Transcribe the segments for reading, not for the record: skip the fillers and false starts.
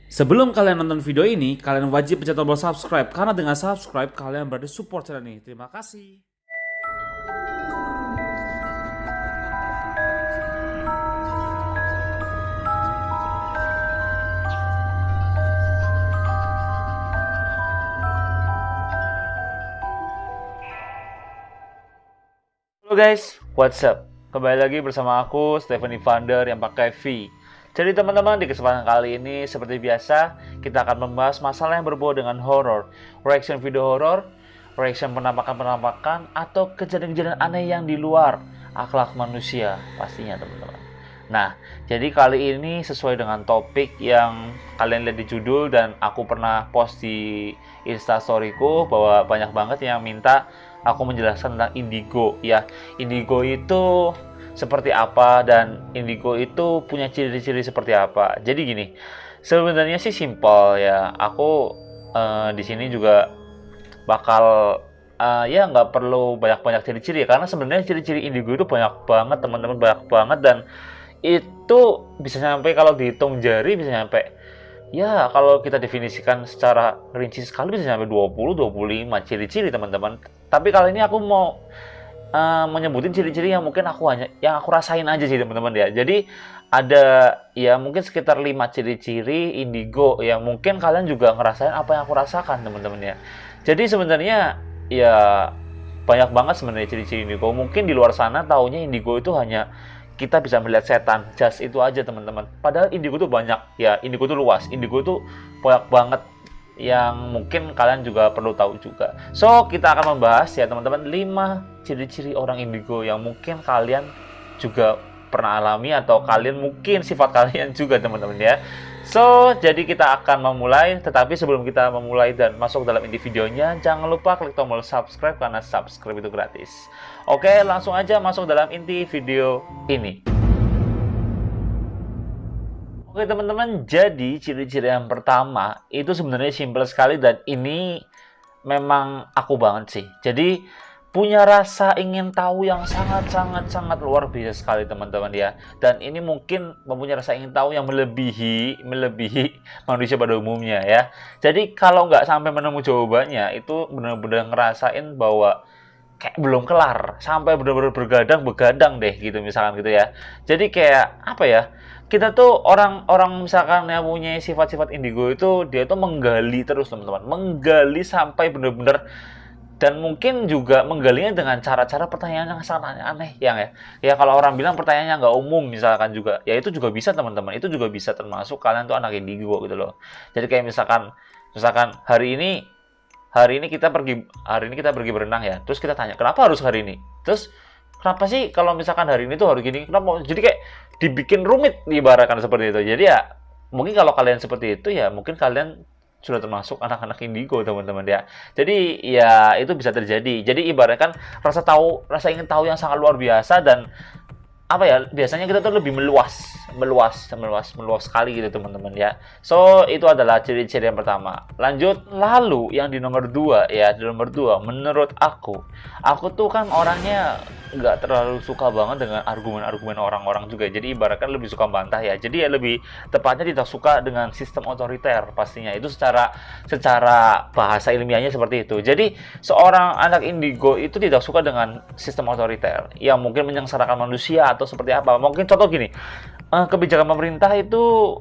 Sebelum kalian nonton video ini, kalian wajib pencet tombol subscribe karena dengan subscribe kalian berarti support channel ini. Terima kasih. Halo guys, what's up? Kembali lagi bersama aku, Stephen Evander yang pakai V. Jadi teman-teman, di kesempatan kali ini seperti biasa, kita akan membahas masalah yang berbau dengan horor, reaction video horor, reaction penampakan-penampakan, atau kejadian-kejadian aneh yang di luar akhlak manusia, pastinya teman-teman. Nah, jadi kali ini sesuai dengan topik yang kalian lihat di judul dan aku pernah post di Instastoryku bahwa banyak banget yang minta aku menjelaskan tentang indigo. Ya, indigo itu seperti apa dan indigo itu punya ciri-ciri seperti apa. Jadi gini, sebenarnya sih simpel ya. Aku di sini juga bakal ya nggak perlu banyak-banyak ciri-ciri ya, karena sebenarnya ciri-ciri indigo itu banyak banget teman-teman, banyak banget, dan itu bisa sampai kalau dihitung jari bisa sampai, ya kalau kita definisikan secara rinci sekali bisa sampai 20-25 ciri-ciri teman-teman. Tapi kali ini aku mau menyebutin ciri-ciri yang mungkin yang aku rasain aja sih teman-teman ya. Jadi ada ya mungkin sekitar 5 ciri-ciri indigo yang mungkin kalian juga ngerasain apa yang aku rasakan teman-teman ya. Jadi sebenarnya ya banyak banget sebenarnya ciri-ciri indigo. Mungkin di luar sana taunya indigo itu hanya kita bisa melihat setan, just itu aja teman-teman. Padahal indigo itu banyak, ya indigo itu luas, indigo itu banyak banget yang mungkin kalian juga perlu tahu juga. So, kita akan membahas ya teman-teman 5 ciri-ciri orang indigo yang mungkin kalian juga pernah alami atau kalian mungkin sifat kalian juga teman-teman ya. So, jadi kita akan memulai, tetapi sebelum kita memulai dan masuk dalam inti videonya, jangan lupa klik tombol subscribe karena subscribe itu gratis. Oke, langsung aja masuk dalam inti video ini. Oke teman-teman, jadi ciri-ciri yang pertama itu sebenarnya simpel sekali dan ini memang aku banget sih. Jadi punya rasa ingin tahu yang sangat luar biasa sekali teman-teman ya. Dan ini mungkin mempunyai rasa ingin tahu yang melebihi manusia pada umumnya ya. Jadi kalau nggak sampai menemu jawabannya itu benar-benar ngerasain bahwa kayak belum kelar, sampai benar-benar begadang deh gitu misalkan gitu ya. Jadi kayak apa ya, kita tuh orang-orang misalkan yang punya sifat-sifat indigo itu dia tuh menggali terus teman-teman, menggali sampai benar-benar, dan mungkin juga menggalinya dengan cara-cara pertanyaan yang sangat aneh ya kalau orang bilang pertanyaannya nggak umum misalkan juga, ya itu juga bisa teman-teman, itu juga bisa termasuk kalian tuh anak indigo gitu loh. Jadi kayak misalkan hari ini kita pergi berenang ya, terus kita tanya kenapa harus hari ini, terus kenapa sih kalau misalkan hari ini tuh harus gini, kenapa, jadi kayak dibikin rumit ibaratkan seperti itu. Jadi ya mungkin kalau kalian seperti itu ya mungkin kalian sudah termasuk anak-anak indigo teman-teman ya. Jadi ya itu bisa terjadi. Jadi ibaratkan rasa ingin tahu yang sangat luar biasa, dan apa ya, biasanya kita tuh lebih meluas sekali gitu teman-teman ya. So itu adalah ciri-ciri yang pertama. Lalu yang di nomor 2 ya, di nomor 2 menurut aku tuh kan orangnya nggak terlalu suka banget dengan argumen-argumen orang-orang juga. Jadi ibaratkan lebih suka bantah ya. Jadi ya lebih tepatnya tidak suka dengan sistem otoriter pastinya. Itu secara bahasa ilmiahnya seperti itu. Jadi seorang anak indigo itu tidak suka dengan sistem otoriter yang mungkin menyengsarakan manusia atau seperti apa. Mungkin contoh gini, kebijakan pemerintah itu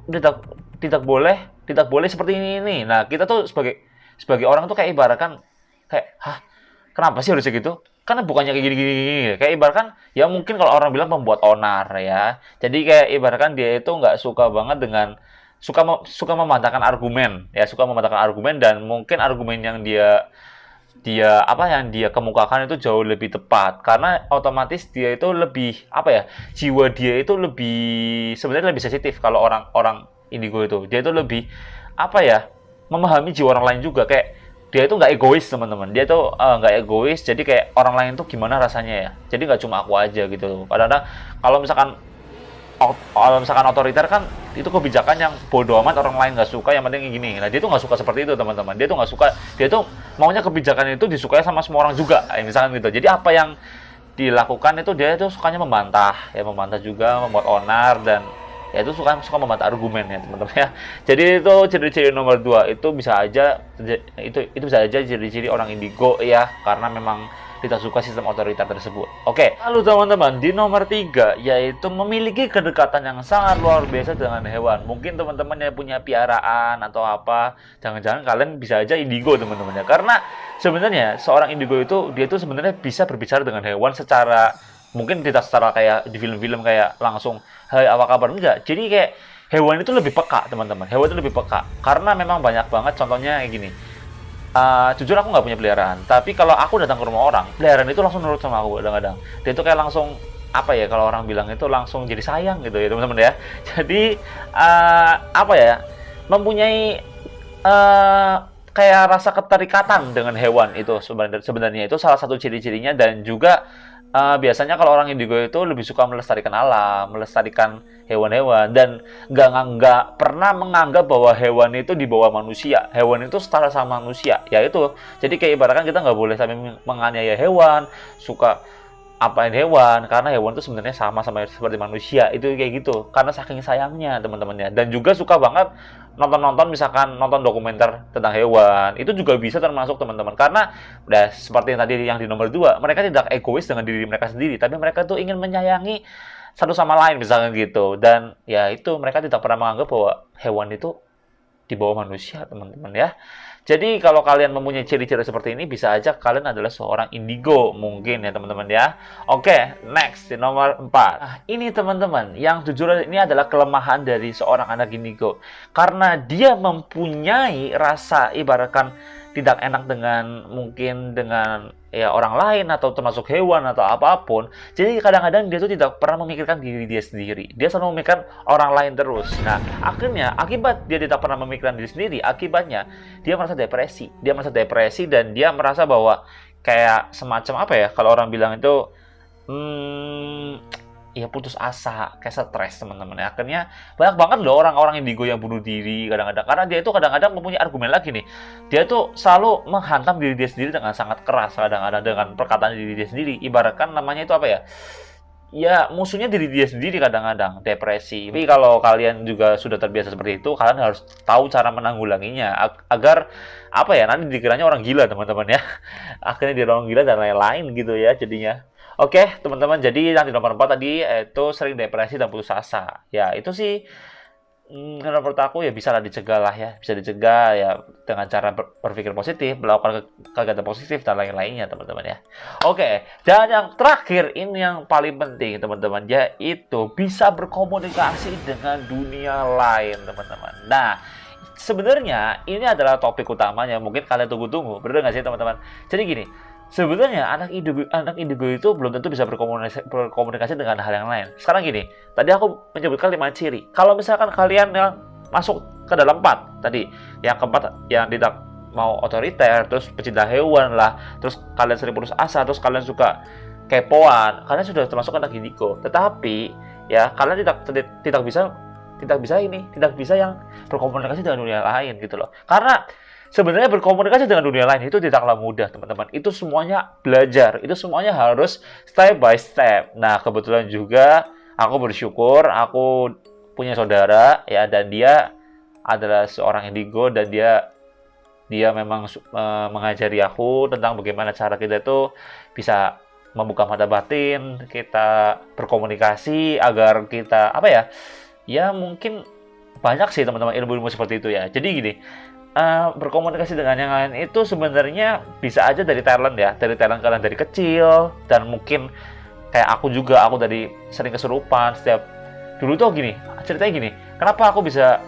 tidak boleh seperti ini. Nah, kita tuh sebagai orang tuh kayak ibaratkan kayak, hah, kenapa sih harusnya gitu? Karena bukannya kayak gini. Kayak ibaratkan, ya mungkin kalau orang bilang pembuat onar ya. Jadi kayak ibaratkan dia itu nggak suka banget dengan suka mematahkan argumen ya, suka mematahkan argumen, dan mungkin argumen yang dia yang dia kemukakan itu jauh lebih tepat, karena otomatis dia itu lebih apa ya, jiwa dia itu sebenarnya lebih sensitif. Kalau orang-orang indigo itu dia itu lebih apa ya, memahami jiwa orang lain juga. Kayak dia itu nggak egois teman-teman, dia itu nggak egois. Jadi kayak orang lain tuh gimana rasanya ya, jadi nggak cuma aku aja gitu. Kadang-kadang kalau misalkan otoriter kan itu kebijakan yang bodoh amat, orang lain nggak suka, yang penting gini. Nah dia tuh nggak suka seperti itu teman-teman, dia tuh nggak suka, dia tuh maunya kebijakan itu disukai sama semua orang juga, misalkan gitu. Jadi apa yang dilakukan itu dia tuh sukanya membantah juga, membuat onar, dan ya itu suka membantah argumen ya teman-teman ya. Jadi itu ciri-ciri nomor 2 itu bisa aja itu bisa aja ciri-ciri orang indigo ya, karena memang tidak suka sistem otoriter tersebut. Oke, lalu teman-teman di nomor 3 yaitu memiliki kedekatan yang sangat luar biasa dengan hewan. Mungkin teman-teman yang punya piaraan atau apa, jangan-jangan kalian bisa aja indigo teman-teman ya. Karena sebenarnya seorang indigo itu dia tuh sebenarnya bisa berbicara dengan hewan secara mungkin tidak secara kayak di film-film kayak langsung hai apa kabar, enggak. Jadi kayak hewan itu lebih peka teman-teman. Hewan itu lebih peka karena memang banyak banget contohnya kayak gini. Jujur aku nggak punya peliharaan, tapi kalau aku datang ke rumah orang, peliharaan itu langsung nurut sama aku kadang-kadang. Dia itu kayak langsung apa ya, kalau orang bilang itu langsung jadi sayang gitu ya teman-teman ya. Jadi apa ya, mempunyai kayak rasa keterikatan dengan hewan itu sebenarnya itu salah satu ciri-cirinya. Dan juga biasanya kalau orang indigo itu lebih suka melestarikan alam, melestarikan hewan-hewan, dan nggak pernah menganggap bahwa hewan itu di bawah manusia. Hewan itu setara sama manusia, ya itu. Jadi kayak ibaratkan kita nggak boleh sampai menganiaya hewan, suka apain hewan, karena hewan itu sebenarnya sama seperti manusia. Itu kayak gitu karena saking sayangnya teman-temannya. Dan juga suka banget nonton misalkan nonton dokumenter tentang hewan, itu juga bisa termasuk teman-teman, karena udah seperti yang tadi yang di nomor 2, mereka tidak egois dengan diri mereka sendiri, tapi mereka tuh ingin menyayangi satu sama lain misalkan gitu. Dan ya itu, mereka tidak pernah menganggap bahwa hewan itu di bawah manusia teman-teman ya. Jadi kalau kalian mempunyai ciri-ciri seperti ini, bisa aja kalian adalah seorang indigo mungkin ya teman-teman ya. Oke, next di nomor 4. Nah, ini teman-teman, yang jujur ini adalah kelemahan dari seorang anak indigo. Karena dia mempunyai rasa ibaratkan tidak enak dengan ya orang lain atau termasuk hewan atau apapun. Jadi kadang-kadang dia tuh tidak pernah memikirkan diri dia sendiri. Dia selalu memikirkan orang lain terus. Nah, akhirnya akibat dia tidak pernah memikirkan diri sendiri, akibatnya dia merasa depresi. Dia merasa depresi dan dia merasa bahwa kayak semacam apa ya, kalau orang bilang itu ya putus asa, kayak stres teman-teman. Akhirnya banyak banget loh orang-orang indigo yang bunuh diri kadang-kadang, karena dia itu kadang-kadang mempunyai argumen lagi nih. Dia tuh selalu menghantam diri dia sendiri dengan sangat keras, kadang-kadang dengan perkataan diri dia sendiri. Ibaratkan namanya itu apa ya? Ya musuhnya diri dia sendiri kadang-kadang, depresi. Tapi kalau kalian juga sudah terbiasa seperti itu, kalian harus tahu cara menanggulanginya agar apa ya, nanti dikiranya orang gila teman-teman ya. Akhirnya dia orang gila dan lain-lain gitu ya jadinya. Oke, teman-teman, jadi nanti nomor 4 tadi itu sering depresi dan putus asa. Ya, itu sih menurut aku ya bisa lah dicegah lah ya. Bisa dicegah ya dengan cara berpikir positif, melakukan kegiatan positif dan lain-lainnya, teman-teman ya. Oke, dan yang terakhir ini yang paling penting, teman-teman, yaitu bisa berkomunikasi dengan dunia lain, teman-teman. Nah, sebenarnya ini adalah topik utamanya, mungkin kalian tunggu-tunggu. Bener nggak sih, teman-teman? Jadi gini, sebenarnya anak indigo itu belum tentu bisa berkomunikasi dengan hal yang lain. Sekarang gini, tadi aku menyebutkan 5 ciri. Kalau misalkan kalian yang masuk ke dalam 4 tadi, yang keempat yang tidak mau otoriter, terus pecinta hewan lah, terus kalian sering putus asa, terus kalian suka kepoan, kalian sudah termasuk anak indigo. Tetapi ya kalian tidak bisa yang berkomunikasi dengan dunia lain gitu loh. Karena sebenarnya berkomunikasi dengan dunia lain itu tidaklah mudah, teman-teman. Itu semuanya belajar. Itu semuanya harus step by step. Nah, kebetulan juga aku bersyukur aku punya saudara ya, dan dia adalah seorang indigo, dan dia memang mengajari aku tentang bagaimana cara kita itu bisa membuka mata batin, kita berkomunikasi agar kita apa ya? Ya mungkin banyak sih teman-teman ilmu-ilmu seperti itu ya. Jadi gini, berkomunikasi dengan yang lain itu sebenarnya bisa aja dari talent ya, dari talent kalian dari kecil. Dan mungkin kayak aku juga, aku dari sering kesurupan setiap dulu tuh gini, ceritanya gini, kenapa aku bisa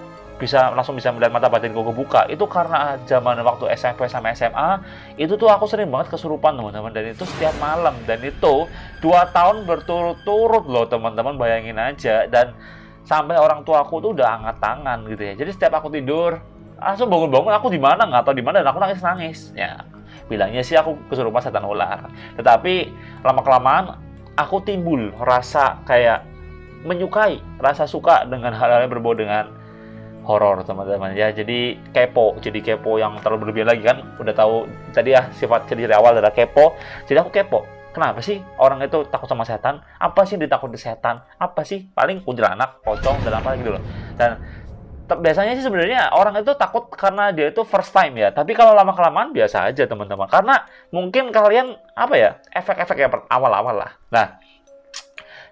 langsung bisa melihat mata batinku kebuka, itu karena zaman waktu SMP sama SMA itu tuh aku sering banget kesurupan teman-teman, dan itu setiap malam, dan itu 2 tahun berturut-turut loh teman-teman, bayangin aja. Dan sampai orang tua aku tuh udah angkat tangan gitu ya. Jadi setiap aku tidur langsung bangun-bangun, aku di mana nggak tahu di mana, dan aku nangis ya. Bilangnya sih aku kesurupan setan ular, tetapi lama-kelamaan aku timbul rasa kayak menyukai, rasa suka dengan hal-hal yang berbau dengan horor teman-teman ya. Jadi kepo yang terlalu berlebihan lagi kan, udah tahu tadi ya sifat ciri awal adalah kepo. Jadi aku kepo, Kenapa sih orang itu takut sama setan? Apa sih ditakuti setan? Apa sih? Paling kuntilanak, pocong, dan apa gitu loh. Dan biasanya sih sebenarnya orang itu takut karena dia itu first time ya. Tapi kalau lama-kelamaan biasa aja teman-teman. Karena mungkin kalian apa ya, efek-efek yang awal-awal lah. Nah,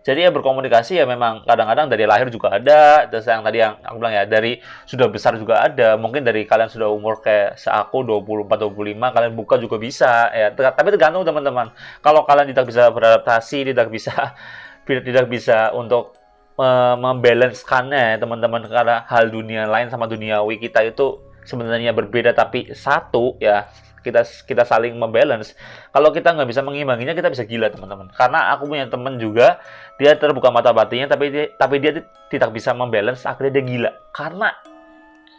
jadi ya berkomunikasi ya memang kadang-kadang dari lahir juga ada. Terus yang tadi yang aku bilang ya, dari sudah besar juga ada. Mungkin dari kalian sudah umur kayak seaku 24-25, kalian buka juga bisa ya. Tapi tergantung teman-teman. Kalau kalian tidak bisa beradaptasi, tidak bisa untuk membalancekannya teman-teman, karena hal dunia lain sama duniawi kita itu sebenarnya berbeda tapi satu ya, kita saling membalance. Kalau kita nggak bisa mengimbanginya, kita bisa gila teman-teman. Karena aku punya teman juga, dia terbuka mata batinnya tapi dia tidak bisa membalance, akhirnya dia gila karena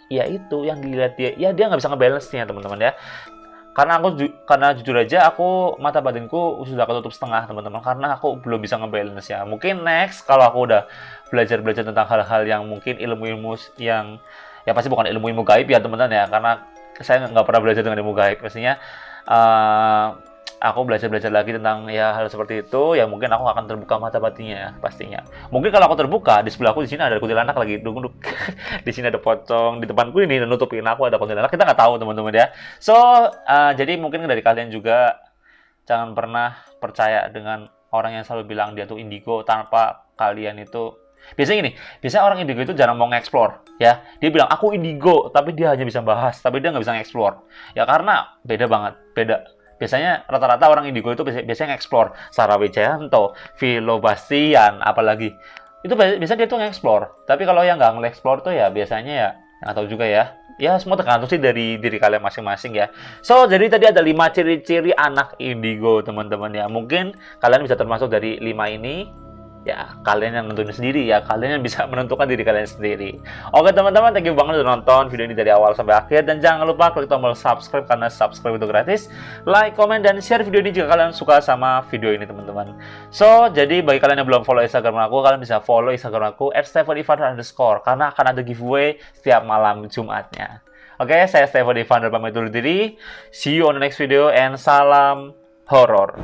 ya itu yang dilihat dia nggak bisa ngebalance-nya teman-teman ya. Karena jujur aja aku mata batinku sudah ketutup setengah teman-teman, karena aku belum bisa ngebalance ya. Mungkin next kalau aku udah belajar tentang hal-hal yang mungkin ilmu-ilmu yang ya pasti bukan ilmu-ilmu gaib ya teman-teman ya, karena saya nggak pernah belajar dengan ilmu gaib. Pastinya aku belajar lagi tentang ya hal seperti itu ya, mungkin aku akan terbuka mata batinnya ya pastinya. Mungkin kalau aku terbuka, di sebelahku di sini ada kuntilanak lagi duduk. Di sini ada pocong, di depanku ini nutupin aku ada kuntilanak. Kita nggak tahu teman-teman ya. So jadi mungkin dari kalian juga jangan pernah percaya dengan orang yang selalu bilang dia tuh indigo tanpa kalian itu. Biasanya orang indigo itu jarang mau nge-explore ya. Dia bilang aku indigo, tapi dia hanya bisa bahas, tapi dia nggak bisa nge-explore. Ya karena beda banget, beda. Biasanya rata-rata orang indigo itu biasanya nge-explore. Sarah Wijayanto, Vilo Bastian, apalagi. Itu biasanya dia tuh nge-explore. Tapi kalau yang nggak nge-explore tuh ya biasanya ya nggak tahu juga ya. Ya semua tergantung sih dari diri kalian masing-masing ya. So, jadi tadi ada 5 ciri-ciri anak indigo teman-teman ya. Mungkin kalian bisa termasuk dari 5 ini. Ya, kalian yang nentuin sendiri ya. Kalian yang bisa menentukan diri kalian sendiri. Oke teman-teman, thank you banget udah nonton video ini dari awal sampai akhir. Dan jangan lupa klik tombol subscribe, karena subscribe itu gratis. Like, comment, dan share video ini jika kalian suka sama video ini teman-teman. So, jadi bagi kalian yang belum follow Instagram aku, kalian bisa follow Instagram aku @stephanivander_, karena akan ada giveaway setiap malam Jumatnya. Oke, saya Stephanie Vander pamit dulu diri. See you on the next video and salam horor.